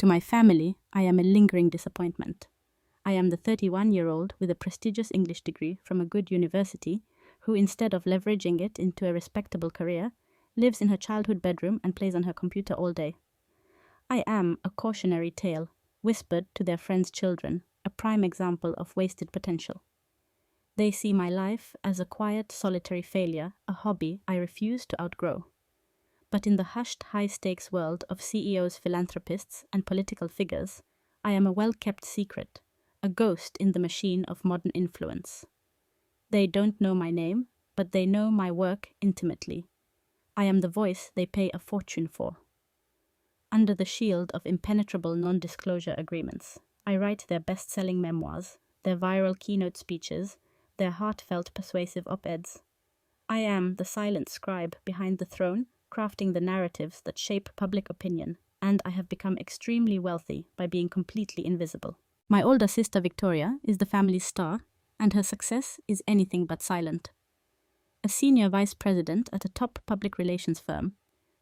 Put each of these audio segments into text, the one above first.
To my family, I am a lingering disappointment. I am the 31-year-old with a prestigious English degree from a good university who, instead of leveraging it into a respectable career, lives in her childhood bedroom and plays on her computer all day. I am a cautionary tale, whispered to their friends' children, a prime example of wasted potential. They see my life as a quiet, solitary failure, a hobby I refuse to outgrow. But in the hushed, high-stakes world of CEOs, philanthropists, and political figures, I am a well-kept secret, a ghost in the machine of modern influence. They don't know my name, but they know my work intimately. I am the voice they pay a fortune for. Under the shield of impenetrable non-disclosure agreements, I write their best-selling memoirs, their viral keynote speeches, their heartfelt persuasive op-eds. I am the silent scribe behind the throne, crafting the narratives that shape public opinion, and I have become extremely wealthy by being completely invisible. My older sister Victoria is the family's star, and her success is anything but silent. A senior vice president at a top public relations firm,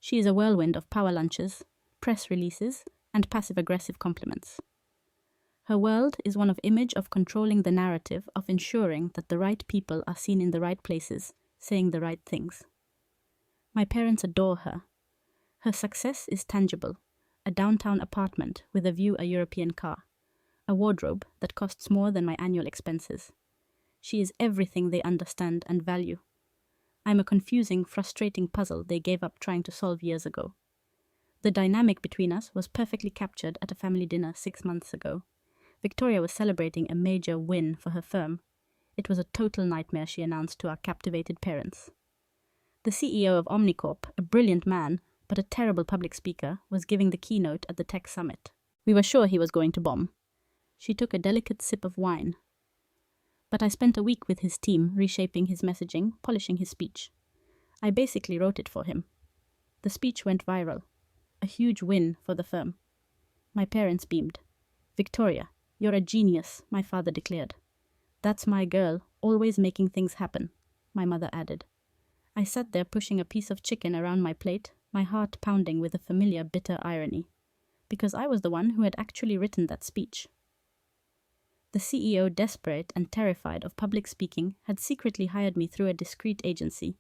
she is a whirlwind of power lunches, press releases, and passive-aggressive compliments. Her world is one of image of controlling the narrative of ensuring that the right people are seen in the right places, saying the right things. My parents adore her. Her success is tangible, a downtown apartment with a view a European car, a wardrobe that costs more than my annual expenses. She is everything they understand and value. I'm a confusing, frustrating puzzle they gave up trying to solve years ago. The dynamic between us was perfectly captured at a family dinner 6 months ago. Victoria was celebrating a major win for her firm. It was a total nightmare, she announced to our captivated parents. The CEO of Omnicorp, a brilliant man, but a terrible public speaker, was giving the keynote at the tech summit. We were sure he was going to bomb. She took a delicate sip of wine. But I spent a week with his team, reshaping his messaging, polishing his speech. I basically wrote it for him. The speech went viral. A huge win for the firm. My parents beamed. "Victoria, you're a genius," my father declared. "That's my girl, always making things happen," my mother added. I sat there pushing a piece of chicken around my plate, my heart pounding with a familiar bitter irony, because I was the one who had actually written that speech. The CEO, desperate and terrified of public speaking, had secretly hired me through a discreet agency.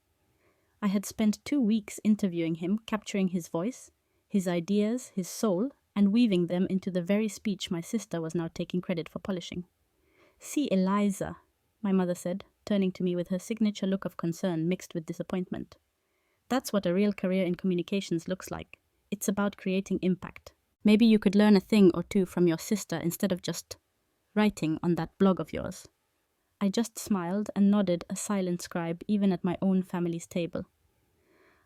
I had spent 2 weeks interviewing him, capturing his voice, his ideas, his soul, and weaving them into the very speech my sister was now taking credit for polishing. "See Eliza," my mother said, turning to me with her signature look of concern mixed with disappointment. "That's what a real career in communications looks like. It's about creating impact. Maybe you could learn a thing or two from your sister instead of just writing on that blog of yours." I just smiled and nodded, a silent scribe even at my own family's table.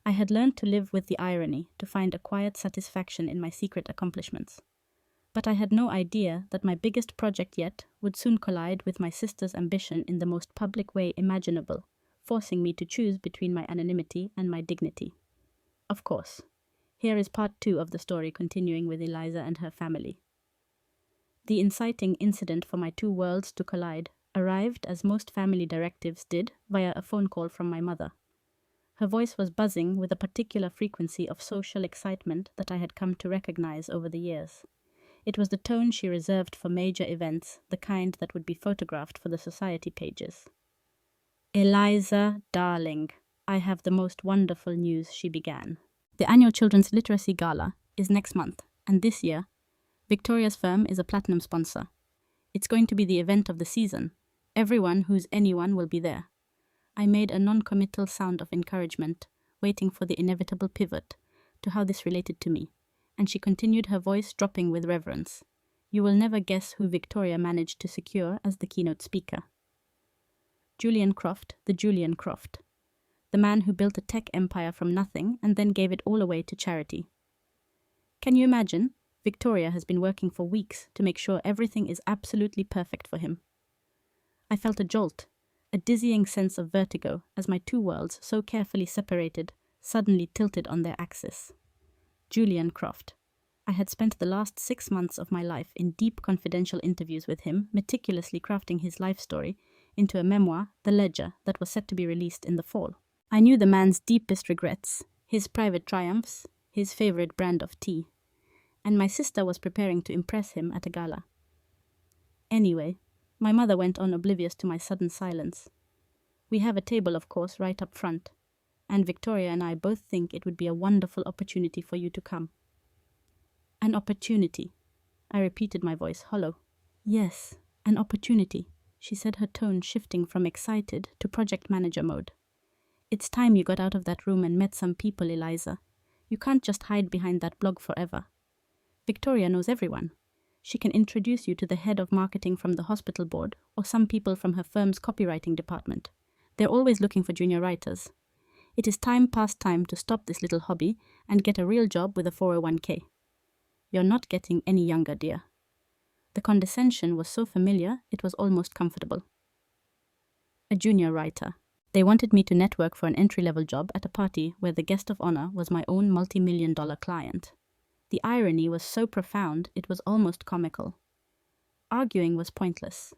I had learned to live with the irony, to find a quiet satisfaction in my secret accomplishments. But I had no idea that my biggest project yet would soon collide with my sister's ambition in the most public way imaginable, forcing me to choose between my anonymity and my dignity. Of course, here is part 2 of the story, continuing with Eliza and her family. The inciting incident for my 2 worlds to collide arrived, as most family directives did, via a phone call from my mother. Her voice was buzzing with a particular frequency of social excitement that I had come to recognize over the years. It was the tone she reserved for major events, the kind that would be photographed for the society pages. "Eliza, darling, I have the most wonderful news," she began. "The annual Children's Literacy Gala is next month, and this year, Victoria's firm is a platinum sponsor. It's going to be the event of the season. Everyone who's anyone will be there." I made a non-committal sound of encouragement, waiting for the inevitable pivot to how this related to me, and she continued, her voice dropping with reverence. "You will never guess who Victoria managed to secure as the keynote speaker. Julian Croft, the Julian Croft. The man who built a tech empire from nothing and then gave it all away to charity. Can you imagine? Victoria has been working for weeks to make sure everything is absolutely perfect for him." I felt a jolt, a dizzying sense of vertigo as my 2 worlds, so carefully separated, suddenly tilted on their axis. Julian Croft. I had spent the last 6 months of my life in deep confidential interviews with him, meticulously crafting his life story into a memoir, The Ledger, that was set to be released in the fall. I knew the man's deepest regrets, his private triumphs, his favorite brand of tea. and my sister was preparing to impress him at a gala. Anyway, my mother went on oblivious to my sudden silence. We have a table, of course, right up front, and Victoria and I both think it would be a wonderful opportunity for you to come. An opportunity. I repeated, my voice hollow. Yes, an opportunity, she said, her tone shifting from excited to project manager mode. It's time you got out of that room and met some people, Eliza. You can't just hide behind that blog forever. Victoria knows everyone. She can introduce you to the head of marketing from the hospital board or some people from her firm's copywriting department. They're always looking for junior writers. It is time past time to stop this little hobby and get a real job with a 401k. You're not getting any younger, dear. The condescension was so familiar, it was almost comfortable. A junior writer. They wanted me to network for an entry-level job at a party where the guest of honor was my own multi-million-dollar client. The irony was so profound, it was almost comical. Arguing was pointless.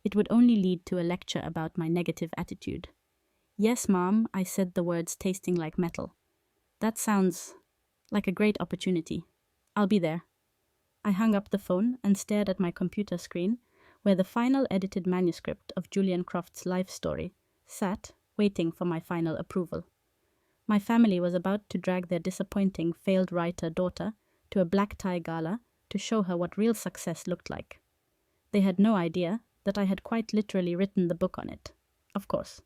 It would only lead to a lecture about my negative attitude. Yes, Mom, I said, the words tasting like metal. That sounds like a great opportunity. I'll be there. I hung up the phone and stared at my computer screen, where the final edited manuscript of Julian Croft's life story sat, waiting for my final approval. My family was about to drag their disappointing, failed writer daughter to a black tie gala to show her what real success looked like. They had no idea that I had quite literally written the book on it. Of course.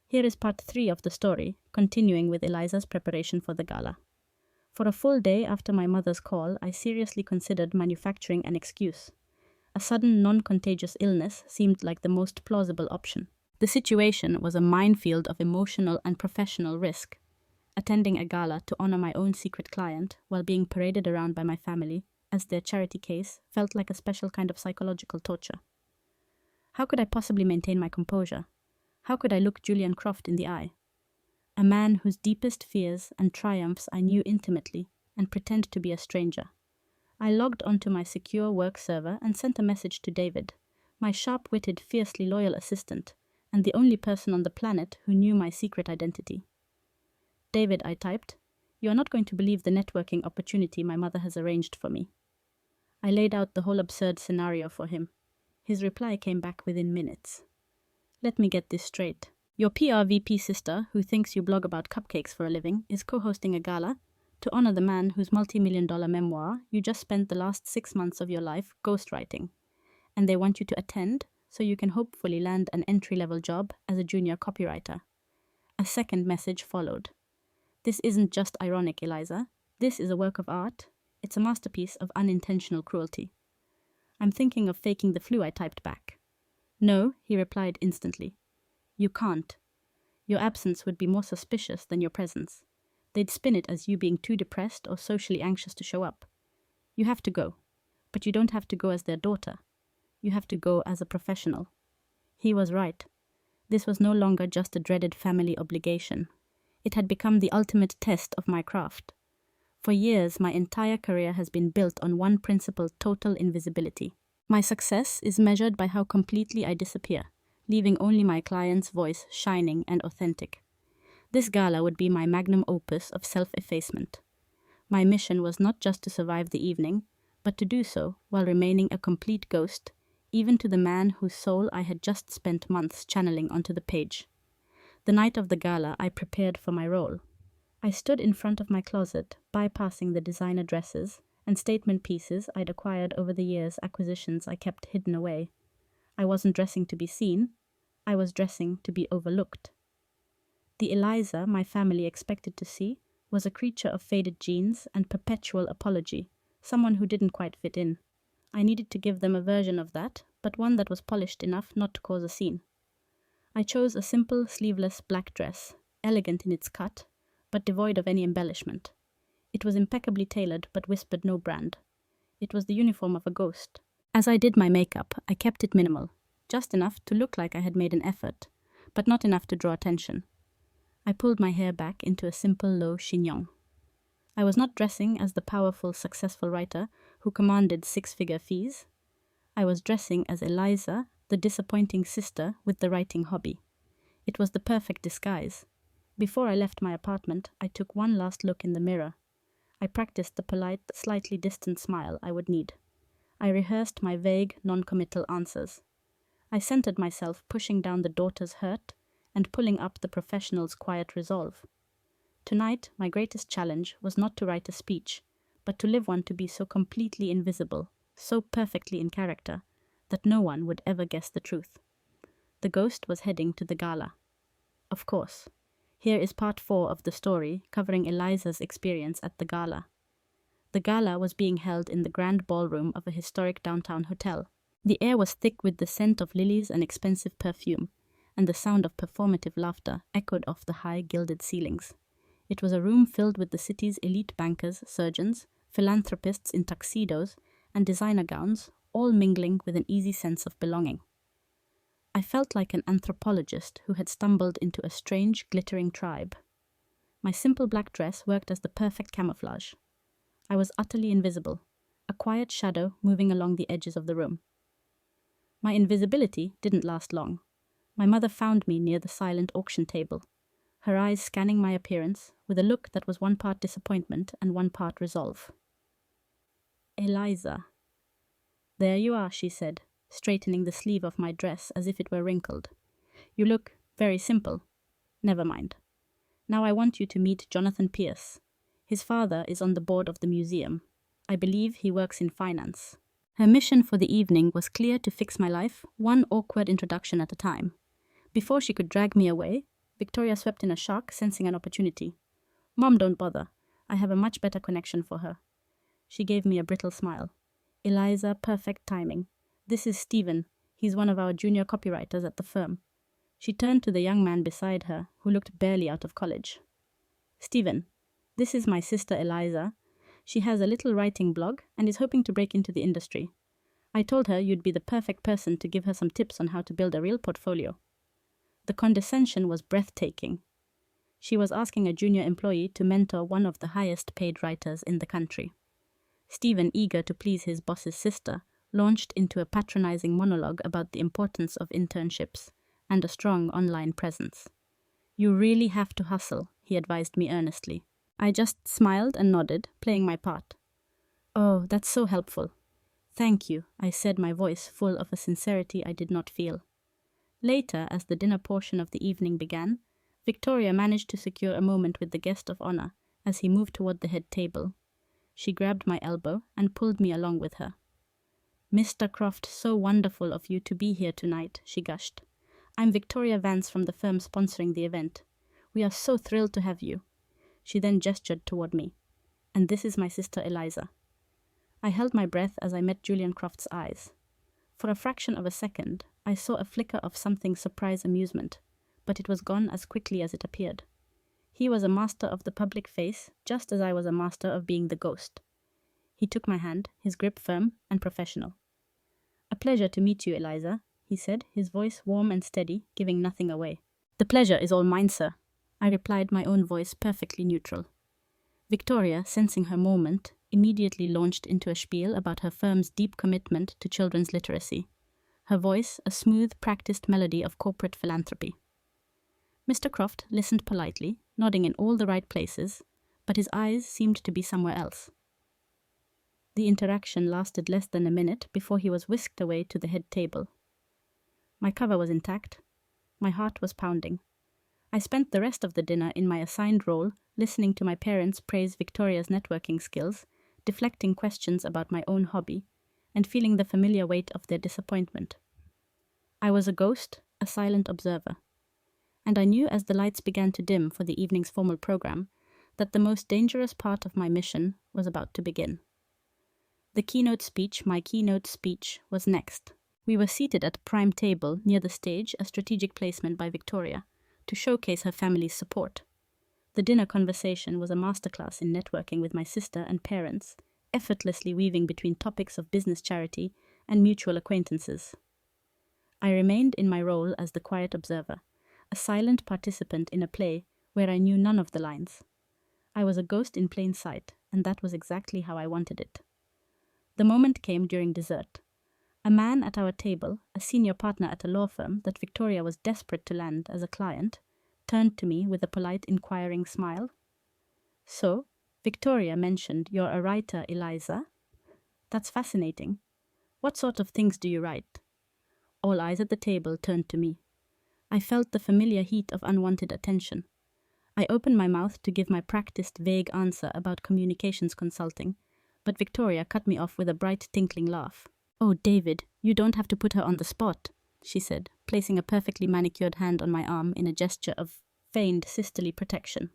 Here is part 3 of the story, continuing with Eliza's preparation for the gala. For a full day after my mother's call, I seriously considered manufacturing an excuse. A sudden non-contagious illness seemed like the most plausible option. The situation was a minefield of emotional and professional risk. Attending a gala to honor my own secret client while being paraded around by my family as their charity case felt like a special kind of psychological torture. How could I possibly maintain my composure? How could I look Julian Croft in the eye? A man whose deepest fears and triumphs I knew intimately, and pretend to be a stranger. I logged onto my secure work server and sent a message to David, my sharp-witted, fiercely loyal assistant, and the only person on the planet who knew my secret identity. David, I typed, you are not going to believe the networking opportunity my mother has arranged for me. I laid out the whole absurd scenario for him. His reply came back within minutes. Let me get this straight. Your PR VP sister, who thinks you blog about cupcakes for a living, is co-hosting a gala to honor the man whose multi-million-dollar memoir you just spent the last 6 months of your life ghostwriting, and they want you to attend so you can hopefully land an entry-level job as a junior copywriter. A second message followed. This isn't just ironic, Eliza. This is a work of art. It's a masterpiece of unintentional cruelty. I'm thinking of faking the flu, I typed back. No, he replied instantly. You can't. Your absence would be more suspicious than your presence. They'd spin it as you being too depressed or socially anxious to show up. You have to go. But you don't have to go as their daughter. You have to go as a professional. He was right. This was no longer just a dreaded family obligation. It had become the ultimate test of my craft. For years, my entire career has been built on one principle: total invisibility. My success is measured by how completely I disappear, leaving only my client's voice shining and authentic. This gala would be my magnum opus of self-effacement. My mission was not just to survive the evening, but to do so while remaining a complete ghost, even to the man whose soul I had just spent months channeling onto the page. The night of the gala, I prepared for my role. I stood in front of my closet, bypassing the designer dresses and statement pieces I'd acquired over the years, acquisitions I kept hidden away. I wasn't dressing to be seen. I was dressing to be overlooked. The Eliza my family expected to see was a creature of faded jeans and perpetual apology, someone who didn't quite fit in. I needed to give them a version of that, but one that was polished enough not to cause a scene. I chose a simple, sleeveless black dress, elegant in its cut, but devoid of any embellishment. It was impeccably tailored, but whispered no brand. It was the uniform of a ghost. As I did my makeup, I kept it minimal, just enough to look like I had made an effort, but not enough to draw attention. I pulled my hair back into a simple low chignon. I was not dressing as the powerful, successful writer who commanded 6-figure fees. I was dressing as Eliza, the disappointing sister with the writing hobby. It was the perfect disguise. Before I left my apartment, I took one last look in the mirror. I practiced the polite, slightly distant smile I would need. I rehearsed my vague, non-committal answers. I centered myself, pushing down the daughter's hurt and pulling up the professional's quiet resolve. Tonight, my greatest challenge was not to write a speech, but to live one to be so completely invisible, so perfectly in character, that no one would ever guess the truth. The ghost was heading to the gala. Of course. Here is part 4 of the story, covering Eliza's experience at the gala. The gala was being held in the grand ballroom of a historic downtown hotel. The air was thick with the scent of lilies and expensive perfume, and the sound of performative laughter echoed off the high gilded ceilings. It was a room filled with the city's elite bankers, surgeons, philanthropists in tuxedos, and designer gowns, all mingling with an easy sense of belonging. I felt like an anthropologist who had stumbled into a strange, glittering tribe. My simple black dress worked as the perfect camouflage. I was utterly invisible, a quiet shadow moving along the edges of the room. My invisibility didn't last long. My mother found me near the silent auction table, her eyes scanning my appearance with a look that was one part disappointment and one part resolve. "Eliza." "There you are," she said, straightening the sleeve of my dress as if it were wrinkled. "You look very simple. Never mind. Now I want you to meet Jonathan Pierce. His father is on the board of the museum. I believe he works in finance." Her mission for the evening was clear: to fix my life, one awkward introduction at a time. Before she could drag me away, Victoria swept in a shock, sensing an opportunity. "Mom, don't bother. I have a much better connection for her." She gave me a brittle smile. "Eliza, perfect timing. This is Stephen. He's one of our junior copywriters at the firm." She turned to the young man beside her, who looked barely out of college. "Stephen, this is my sister Eliza. She has a little writing blog and is hoping to break into the industry. I told her you'd be the perfect person to give her some tips on how to build a real portfolio." The condescension was breathtaking. She was asking a junior employee to mentor one of the highest paid writers in the country. Stephen, eager to please his boss's sister, launched into a patronizing monologue about the importance of internships and a strong online presence. "You really have to hustle," he advised me earnestly. I just smiled and nodded, playing my part. "Oh, that's so helpful." "Thank you," I said, my voice full of a sincerity I did not feel. Later, as the dinner portion of the evening began, Victoria managed to secure a moment with the guest of honor as he moved toward the head table. She grabbed my elbow and pulled me along with her. "Mr. Croft, so wonderful of you to be here tonight," she gushed. "I'm Victoria Vance from the firm sponsoring the event. We are so thrilled to have you." She then gestured toward me. "And this is my sister Eliza." I held my breath as I met Julian Croft's eyes. For a fraction of a second, I saw a flicker of something surprise amusement, but it was gone as quickly as it appeared. He was a master of the public face, just as I was a master of being the ghost. He took my hand, his grip firm and professional. "A pleasure to meet you, Eliza," he said, his voice warm and steady, giving nothing away. "The pleasure is all mine, sir," I replied, my own voice perfectly neutral. Victoria, sensing her moment, immediately launched into a spiel about her firm's deep commitment to children's literacy. Her voice, a smooth, practiced melody of corporate philanthropy. Mr. Croft listened politely, nodding in all the right places, but his eyes seemed to be somewhere else. The interaction lasted less than a minute before he was whisked away to the head table. My cover was intact. My heart was pounding. I spent the rest of the dinner in my assigned role, listening to my parents praise Victoria's networking skills, deflecting questions about my own hobby, and feeling the familiar weight of their disappointment. I was a ghost, a silent observer. And I knew as the lights began to dim for the evening's formal program that the most dangerous part of my mission was about to begin. My keynote speech, was next. We were seated at a prime table near the stage, a strategic placement by Victoria, to showcase her family's support. The dinner conversation was a masterclass in networking with my sister and parents, effortlessly weaving between topics of business, charity, and mutual acquaintances. I remained in my role as the quiet observer, a silent participant in a play where I knew none of the lines. I was a ghost in plain sight, and that was exactly how I wanted it. The moment came during dessert. A man at our table, a senior partner at a law firm that Victoria was desperate to land as a client, turned to me with a polite, inquiring smile. "So, Victoria mentioned you're a writer, Eliza. That's fascinating. What sort of things do you write? All eyes at the table turned to me. I felt the familiar heat of unwanted attention. I opened my mouth to give my practiced vague answer about communications consulting, but Victoria cut me off with a bright tinkling laugh. Oh, David, you don't have to put her on the spot, she said, placing a perfectly manicured hand on my arm in a gesture of feigned sisterly protection.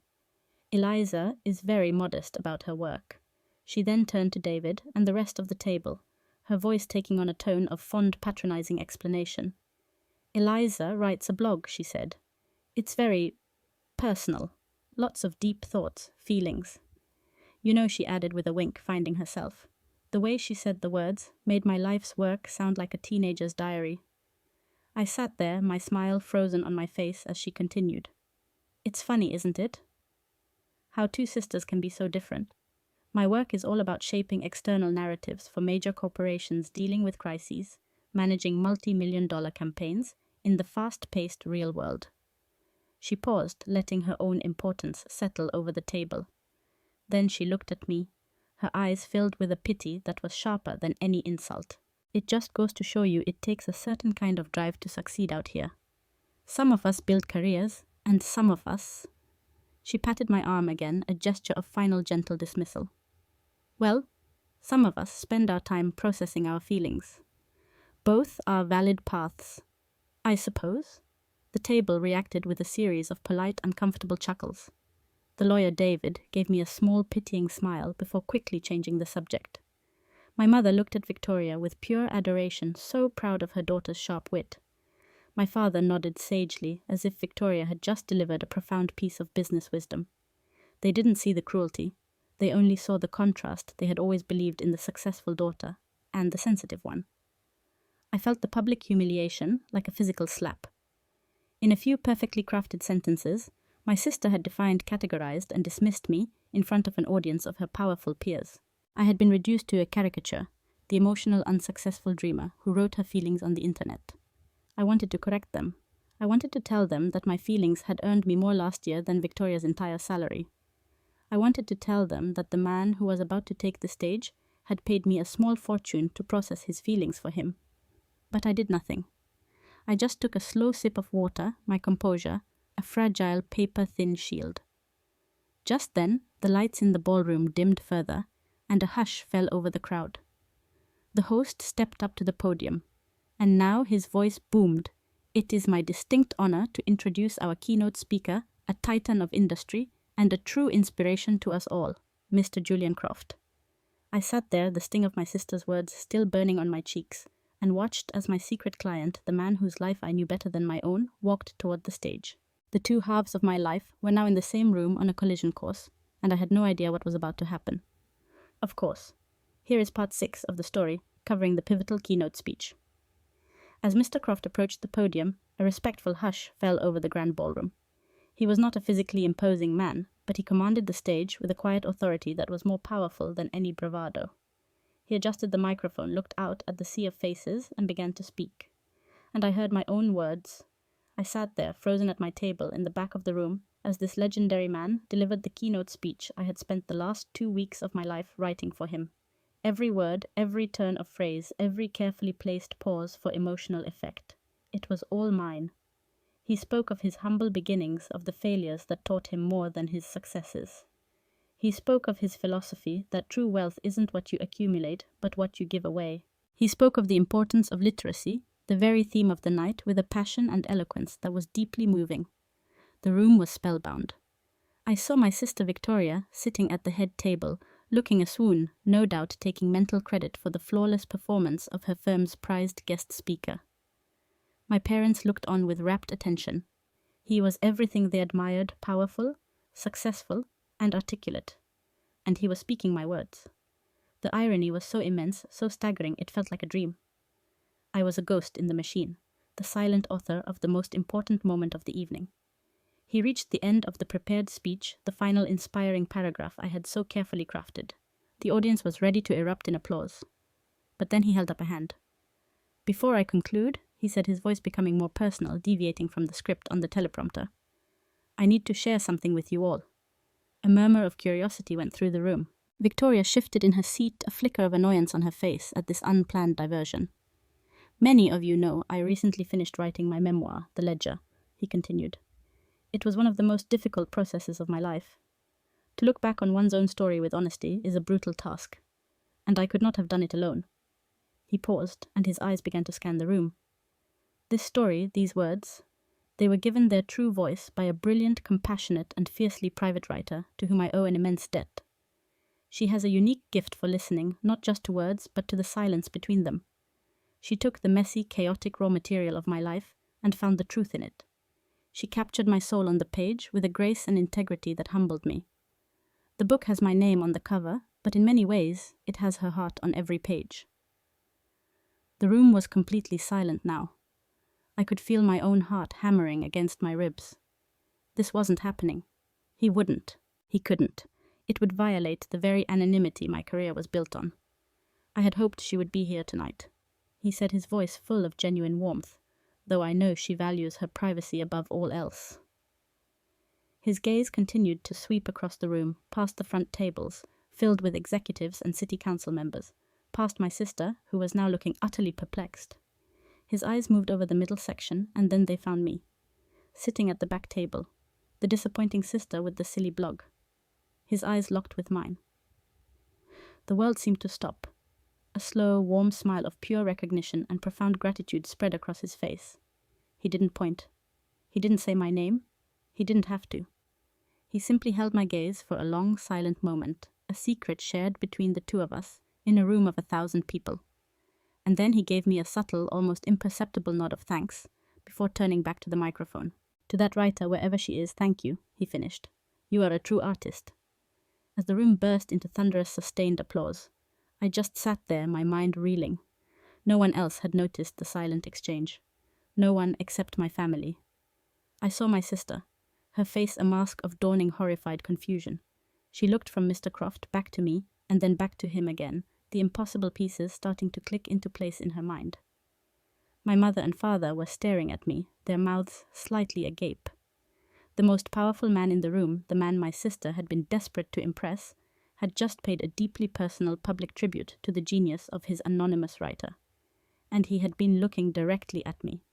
Eliza is very modest about her work. She then turned to David and the rest of the table, her voice taking on a tone of fond patronizing explanation. Eliza writes a blog, she said. It's very personal. Lots of deep thoughts, feelings. You know, she added with a wink, finding herself. The way she said the words made my life's work sound like a teenager's diary. I sat there, my smile frozen on my face as she continued. It's funny, isn't it? How two sisters can be so different. My work is all about shaping external narratives for major corporations dealing with crises, managing multi-million-dollar campaigns in the fast-paced real world. She paused, letting her own importance settle over the table. Then she looked at me, her eyes filled with a pity that was sharper than any insult. It just goes to show you it takes a certain kind of drive to succeed out here. Some of us build careers, and some of us... She patted my arm again, a gesture of final gentle dismissal. Well, some of us spend our time processing our feelings. Both are valid paths, I suppose. The table reacted with a series of polite, uncomfortable chuckles. The lawyer David gave me a small, pitying smile before quickly changing the subject. My mother looked at Victoria with pure adoration, so proud of her daughter's sharp wit. My father nodded sagely, as if Victoria had just delivered a profound piece of business wisdom. They didn't see the cruelty. They only saw the contrast they had always believed in the successful daughter and the sensitive one. I felt the public humiliation like a physical slap. In a few perfectly crafted sentences, my sister had defined, categorized, and dismissed me in front of an audience of her powerful peers. I had been reduced to a caricature, the emotional, unsuccessful dreamer who wrote her feelings on the internet. I wanted to correct them. I wanted to tell them that my feelings had earned me more last year than Victoria's entire salary. I wanted to tell them that the man who was about to take the stage had paid me a small fortune to process his feelings for him. But I did nothing. I just took a slow sip of water, my composure, a fragile paper-thin shield. Just then, the lights in the ballroom dimmed further, and a hush fell over the crowd. The host stepped up to the podium, and now his voice boomed. It is my distinct honor to introduce our keynote speaker, a titan of industry, and a true inspiration to us all, Mr. Julian Croft. I sat there, the sting of my sister's words still burning on my cheeks, and watched as my secret client, the man whose life I knew better than my own, walked toward the stage. The two halves of my life were now in the same room on a collision course, and I had no idea what was about to happen. Of course. Here is part 6 of the story, covering the pivotal keynote speech. As Mr. Croft approached the podium, a respectful hush fell over the grand ballroom. He was not a physically imposing man, but he commanded the stage with a quiet authority that was more powerful than any bravado. He adjusted the microphone, looked out at the sea of faces, and began to speak. And I heard my own words. I sat there, frozen at my table in the back of the room, as this legendary man delivered the keynote speech I had spent the last 2 weeks of my life writing for him. Every word, every turn of phrase, every carefully placed pause for emotional effect. It was all mine. He spoke of his humble beginnings, of the failures that taught him more than his successes. He spoke of his philosophy that true wealth isn't what you accumulate, but what you give away. He spoke of the importance of literacy, the very theme of the night, with a passion and eloquence that was deeply moving. The room was spellbound. I saw my sister Victoria sitting at the head table, looking aswoon, no doubt taking mental credit for the flawless performance of her firm's prized guest speaker. My parents looked on with rapt attention. He was everything they admired, powerful, successful, and articulate. And he was speaking my words. The irony was so immense, so staggering, it felt like a dream. I was a ghost in the machine, the silent author of the most important moment of the evening. He reached the end of the prepared speech, the final inspiring paragraph I had so carefully crafted. The audience was ready to erupt in applause. But then he held up a hand. "Before I conclude," he said, his voice becoming more personal, deviating from the script on the teleprompter, "I need to share something with you all. A murmur of curiosity went through the room. Victoria shifted in her seat, a flicker of annoyance on her face at this unplanned diversion. "Many of you know I recently finished writing my memoir, The Ledger," he continued. "It was one of the most difficult processes of my life. To look back on one's own story with honesty is a brutal task, and I could not have done it alone." He paused, and his eyes began to scan the room. This story, these words, they were given their true voice by a brilliant, compassionate, and fiercely private writer to whom I owe an immense debt. She has a unique gift for listening, not just to words, but to the silence between them. She took the messy, chaotic raw material of my life and found the truth in it. She captured my soul on the page with a grace and integrity that humbled me. The book has my name on the cover, but in many ways, it has her heart on every page. The room was completely silent now. I could feel my own heart hammering against my ribs. This wasn't happening. He wouldn't. He couldn't. It would violate the very anonymity my career was built on. I had hoped she would be here tonight. He said, his voice full of genuine warmth, though I know she values her privacy above all else. His gaze continued to sweep across the room, past the front tables, filled with executives and city council members, past my sister, who was now looking utterly perplexed. His eyes moved over the middle section, and then they found me, sitting at the back table, the disappointing sister with the silly blog. His eyes locked with mine. The world seemed to stop. A slow, warm smile of pure recognition and profound gratitude spread across his face. He didn't point. He didn't say my name. He didn't have to. He simply held my gaze for a long, silent moment, a secret shared between the two of us, in a room of 1,000 people. And then he gave me a subtle, almost imperceptible nod of thanks, before turning back to the microphone. "To that writer, wherever she is, thank you," he finished. "You are a true artist." As the room burst into thunderous, sustained applause, I just sat there, my mind reeling. No one else had noticed the silent exchange. No one except my family. I saw my sister, her face a mask of dawning horrified confusion. She looked from Mr. Croft back to me, and then back to him again, the impossible pieces starting to click into place in her mind. My mother and father were staring at me, their mouths slightly agape. The most powerful man in the room, the man my sister had been desperate to impress, had just paid a deeply personal public tribute to the genius of his anonymous writer. And he had been looking directly at me,